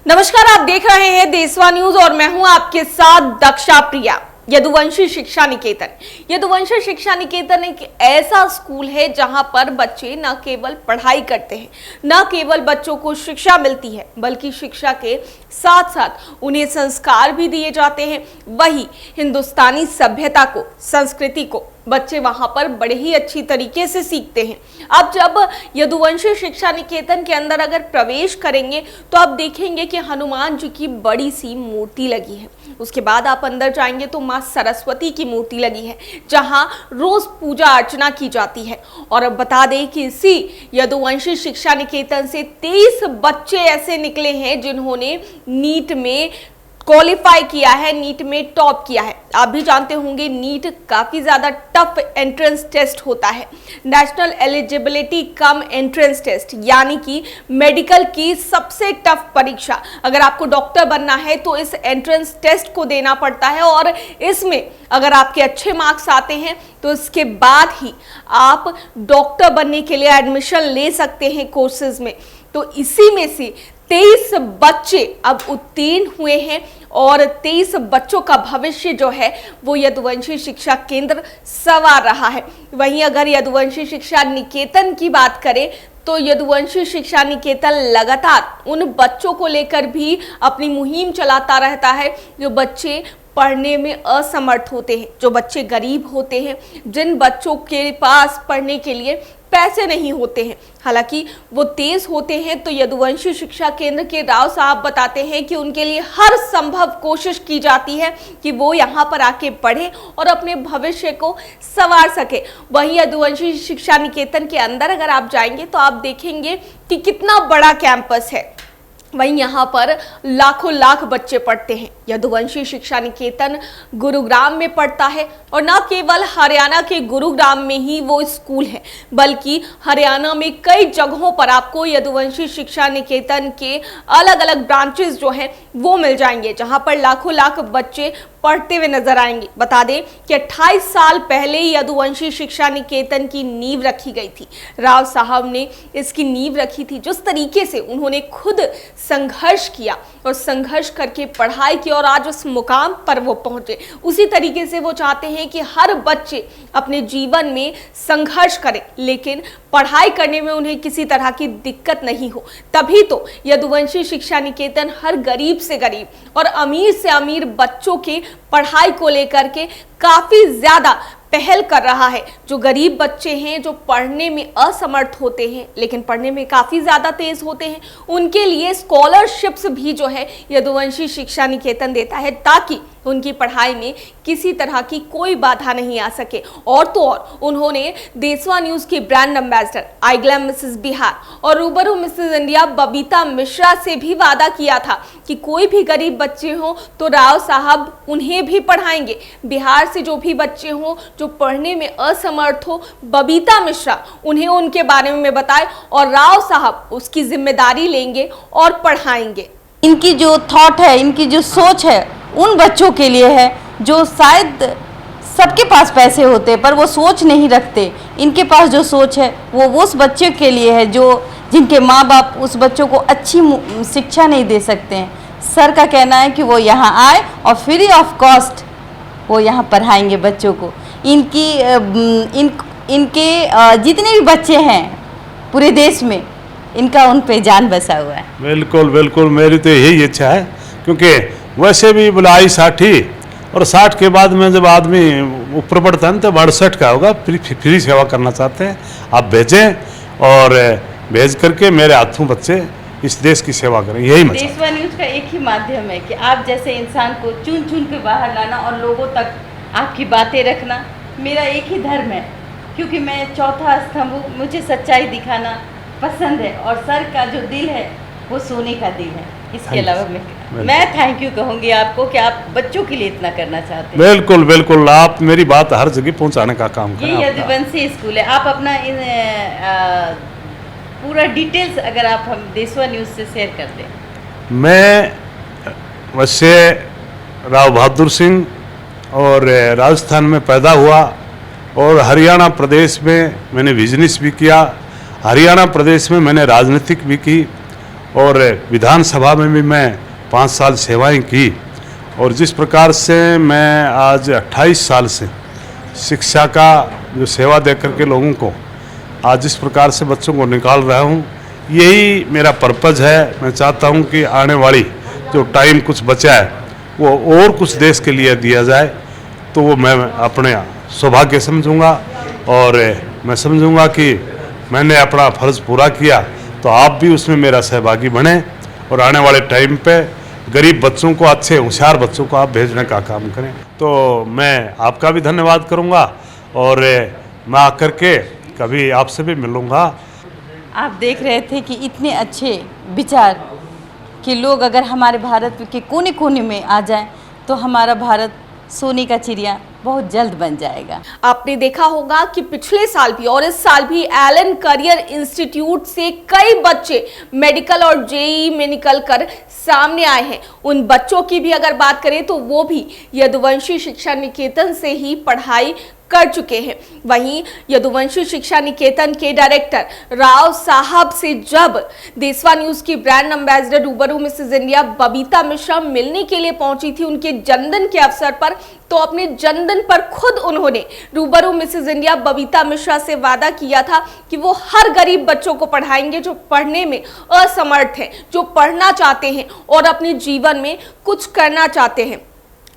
नमस्कार, आप देख रहे हैं देशवा न्यूज और मैं हूं आपके साथ दक्षा प्रिया। यदुवंशी शिक्षा निकेतन एक ऐसा स्कूल है जहां पर बच्चे न केवल पढ़ाई करते हैं, न केवल बच्चों को शिक्षा मिलती है, बल्कि शिक्षा के साथ साथ उन्हें संस्कार भी दिए जाते हैं। वही हिंदुस्तानी सभ्यता को, संस्कृति को बच्चे वहां पर बड़े ही अच्छी तरीके से सीखते हैं। अब जब यदुवंशी शिक्षा निकेतन के अंदर अगर प्रवेश करेंगे तो आप देखेंगे कि हनुमान जी की बड़ी सी मूर्ति लगी है। उसके बाद आप अंदर जाएंगे तो माँ सरस्वती की मूर्ति लगी है, जहां रोज पूजा अर्चना की जाती है। और अब बता दें कि इसी यदुवंशी शिक्षा निकेतन से 23 बच्चे ऐसे निकले हैं जिन्होंने नीट में क्वालिफाई किया है, नीट में टॉप किया है। आप भी जानते होंगे नीट काफी ज्यादा टफ एंट्रेंस टेस्ट होता है, national eligibility cum entrance test, यानी कि मेडिकल की सबसे टफ परीक्षा। अगर आपको डॉक्टर बनना है तो इस एंट्रेंस टेस्ट को देना पड़ता है और इसमें अगर आपके अच्छे मार्क्स आते हैं तो इसके बाद ही आप डॉक्टर बनने के लिए एडमिशन ले सकते हैं कोर्सेज में। तो इसी में से 23 बच्चे अब उत्तीर्ण हुए हैं और 23 बच्चों का भविष्य जो है वो यदुवंशी शिक्षा केंद्र संवार रहा है। वहीं अगर यदुवंशी शिक्षा निकेतन की बात करें तो यदुवंशी शिक्षा निकेतन लगातार उन बच्चों को लेकर भी अपनी मुहिम चलाता रहता है जो बच्चे पढ़ने में असमर्थ होते हैं, जो बच्चे गरीब होते हैं, जिन बच्चों के पास पढ़ने के लिए पैसे नहीं होते हैं। हालांकि वो तेज होते हैं तो यदुवंशी शिक्षा केंद्र के राव साहब बताते हैं कि उनके लिए हर संभव कोशिश की जाती है कि वो यहाँ पर आके पढ़े और अपने भविष्य को संवार सके। वहीं यदुवंशी शिक्षा निकेतन के अंदर अगर आप जाएंगे तो आप देखेंगे कि कितना बड़ा कैंपस है। वहीं यहाँ पर लाखों लाख बच्चे पढ़ते हैं। यदुवंशी शिक्षा निकेतन गुरुग्राम में पढ़ता है और न केवल हरियाणा के गुरुग्राम में ही वो स्कूल है, बल्कि हरियाणा में कई जगहों पर आपको यदुवंशी शिक्षा निकेतन के अलग अलग ब्रांचेस जो हैं वो मिल जाएंगे, जहां पर लाखों लाख बच्चे पढ़ते हुए नजर आएंगे। बता दें कि 28 साल पहले यदुवंशी शिक्षा निकेतन की नींव रखी गई थी। राव साहब ने इसकी नींव रखी थी। जिस तरीके से उन्होंने खुद संघर्ष किया और संघर्ष करके पढ़ाई की और आज उस मुकाम पर वो पहुंचे, उसी तरीके से वो चाहते हैं कि हर बच्चे अपने जीवन में संघर्ष करें, लेकिन पढ़ाई करने में उन्हें किसी तरह की दिक्कत नहीं हो। तभी तो यदुवंशी शिक्षा निकेतन हर गरीब से गरीब और अमीर से अमीर बच्चों के पढ़ाई को लेकर के काफी ज्यादा पहल कर रहा है। जो गरीब बच्चे हैं, जो पढ़ने में असमर्थ होते हैं लेकिन पढ़ने में काफी ज्यादा तेज होते हैं, उनके लिए स्कॉलरशिप्स भी जो है यदुवंशी शिक्षा निकेतन देता है ताकि उनकी पढ़ाई में किसी तरह की कोई बाधा नहीं आ सके। और तो और उन्होंने देशवा न्यूज की ब्रांड एम्बेसडर आई ग्लैम मिसेस बिहार और रूबरू मिसेस इंडिया बबीता मिश्रा से भी वादा किया था कि कोई भी गरीब बच्चे हो तो राव साहब उन्हें भी पढ़ाएंगे। बिहार से जो भी बच्चे हो जो पढ़ने में असमर्थ हो, बबीता मिश्रा उन्हें उनके बारे में बताए और राव साहब उसकी जिम्मेदारी लेंगे और पढ़ाएंगे। इनकी जो थॉट है, इनकी जो सोच है उन बच्चों के लिए है जो शायद सबके पास पैसे होते पर वो सोच नहीं रखते। इनके पास जो सोच है वो उस बच्चे के लिए है जो जिनके माँ बाप उस बच्चों को अच्छी शिक्षा नहीं दे सकते हैं। सर का कहना है कि वो यहाँ आए और फ्री ऑफ कॉस्ट वो यहाँ पढ़ाएंगे बच्चों को। इनके जितने भी बच्चे हैं पूरे देश में, इनका उन पे जान बसा हुआ है। बिल्कुल बिल्कुल, मेरी तो यही इच्छा है, क्योंकि वैसे भी बुलाई 60 और 60 के बाद में जब आदमी ऊपर बढ़ता है तो 62 का होगा। फ्री सेवा करना चाहते हैं, आप भेजें और भेज करके मेरे हाथों बच्चे इस देश की सेवा करें। यही मतलब देशवा न्यूज का एक ही माध्यम है कि आप जैसे इंसान को चुन चुन के बाहर लाना और लोगों तक आपकी बातें रखना मेरा एक ही धर्म है, क्योंकि मैं चौथा स्तंभ हूँ। मुझे सच्चाई दिखाना पसंद है और सर का जो दिल है वो सोने का दिल है। इसके अलावा मैं थैंक यू कहूँगी आपको कि आप बच्चों के लिए इतना करना चाहते हैं। बिल्कुल बिल्कुल, आप मेरी बात हर जगह पहुंचाने का काम करें। ये यदुवंशी स्कूल है। आप अपना पूरा डिटेल्स अगर आप हम देशवा न्यूज़ से शेयर कर दें। मैं वैसे राव बहादुर सिंह और राजस्थान में पैदा हुआ और हरियाणा प्रदेश में मैंने बिजनेस भी किया, हरियाणा प्रदेश में मैंने राजनीतिक भी की और विधानसभा में भी मैं 5 साल सेवाएं की। और जिस प्रकार से मैं आज 28 साल से शिक्षा का जो सेवा दे करके लोगों को आज जिस प्रकार से बच्चों को निकाल रहा हूँ, यही मेरा पर्पज़ है। मैं चाहता हूँ कि आने वाली जो टाइम कुछ बचा है वो और कुछ देश के लिए दिया जाए, तो वो मैं अपने सौभाग्य समझूंगा और मैं समझूंगा कि मैंने अपना फ़र्ज़ पूरा किया, तो आप भी उसमें मेरा सहभागी बने और आने वाले टाइम पे गरीब बच्चों को, अच्छे होशियार बच्चों को आप भेजने का काम करें। तो मैं आपका भी धन्यवाद करूंगा और मैं आकर के कभी आपसे भी मिलूंगा। आप देख रहे थे कि इतने अच्छे विचार कि लोग अगर हमारे भारत के कोने कोने में आ जाएं तो हमारा भारत सोने का चिड़िया बहुत जल्द बन जाएगा। आपने देखा होगा कि पिछले साल भी और इस साल भी एलन करियर इंस्टीट्यूट से कई बच्चे मेडिकल और जेईई में निकलकर सामने आए हैं। उन बच्चों की भी अगर बात करें तो वो भी यदुवंशी शिक्षा निकेतन से ही पढ़ाई कर चुके हैं। वहीं यदुवंशी शिक्षा निकेतन के डायरेक्टर राव साहब से जब देशवा न्यूज की ब्रांड एम्बेसडर रूबरू मिसेज इंडिया बबीता मिश्रा मिलने के लिए पहुंची थी उनके जन्मदिन के अवसर पर, तो अपने जन्मदिन पर खुद उन्होंने रूबरू मिसेज इंडिया बबीता मिश्रा से वादा किया था कि वो हर गरीब बच्चों को पढ़ाएंगे जो पढ़ने में असमर्थ हैं, जो पढ़ना चाहते हैं और अपने जीवन में कुछ करना चाहते हैं।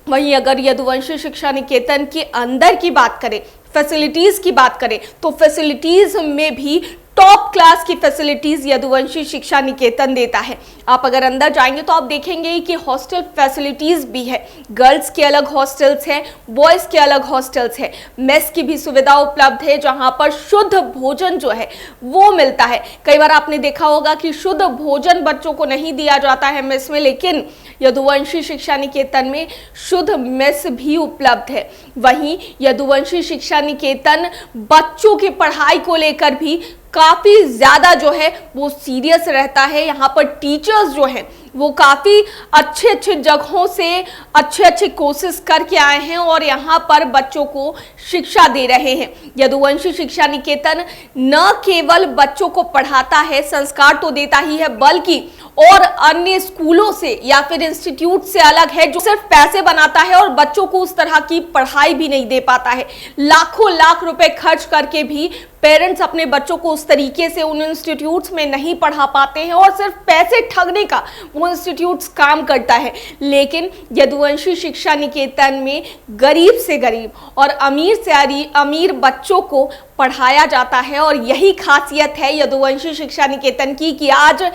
वहीं अगर यदुवंशी शिक्षा निकेतन के अंदर की बात करें, फैसिलिटीज की बात करें, तो फैसिलिटीज में भी टॉप क्लास की फैसिलिटीज यदुवंशी शिक्षा निकेतन देता है। आप अगर अंदर जाएंगे तो आप देखेंगे कि हॉस्टल फैसिलिटीज भी है। गर्ल्स के अलग हॉस्टल्स हैं, बॉयज के अलग हॉस्टल्स हैं। मेस की भी सुविधा उपलब्ध है जहां पर शुद्ध भोजन जो है वो मिलता है। कई बार आपने देखा होगा कि शुद्ध भोजन बच्चों को नहीं दिया जाता है मेस में, लेकिन यदुवंशी शिक्षा निकेतन में शुद्ध मेस भी उपलब्ध है। वहीं यदुवंशी शिक्षा निकेतन बच्चों की पढ़ाई को लेकर भी काफी ज्यादा जो है वो सीरियस रहता है। यहाँ पर टीचर्स जो हैं वो काफी अच्छे अच्छे जगहों से अच्छे कोर्सेज करके आए हैं और यहाँ पर बच्चों को शिक्षा दे रहे हैं। यदुवंशी शिक्षा निकेतन न केवल बच्चों को पढ़ाता है, संस्कार तो देता ही है, बल्कि और अन्य स्कूलों से या फिर इंस्टीट्यूट से अलग है जो सिर्फ पैसे बनाता है और बच्चों को उस तरह की पढ़ाई भी नहीं दे पाता है। लाखों लाख रुपए खर्च करके भी पेरेंट्स अपने बच्चों को उस तरीके से उन इंस्टीट्यूट्स में नहीं पढ़ा पाते हैं और सिर्फ पैसे ठगने का वो इंस्टीट्यूट्स काम करता है। लेकिन यदुवंशी शिक्षा निकेतन में गरीब से गरीब और अमीर से अमीर बच्चों को पढ़ाया जाता है और यही खासियत है यदुवंशी शिक्षा निकेतन की कि आज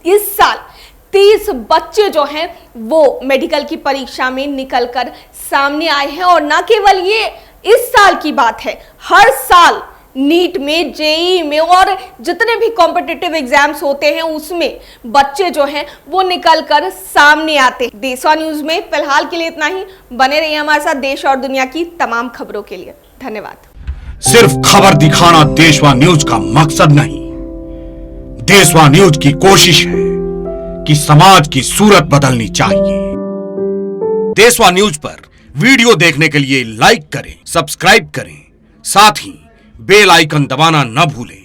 इस साल 30 बच्चे जो हैं वो मेडिकल की परीक्षा में निकलकर सामने आए हैं। और न केवल ये इस साल की बात है, हर साल नीट में, जेईई में और जितने भी कॉम्पिटिटिव एग्जाम्स होते हैं उसमें बच्चे जो हैं वो निकलकर सामने आते हैं। देशवा न्यूज में फिलहाल के लिए इतना ही। बने रहिए हमारे साथ देश और दुनिया की तमाम खबरों के लिए। धन्यवाद। सिर्फ खबर दिखाना देशवा न्यूज का मकसद नहीं, देशवा न्यूज की कोशिश है कि समाज की सूरत बदलनी चाहिए। देशवा न्यूज पर वीडियो देखने के लिए लाइक करें, सब्सक्राइब करें, साथ ही बेल आइकन दबाना न भूलें।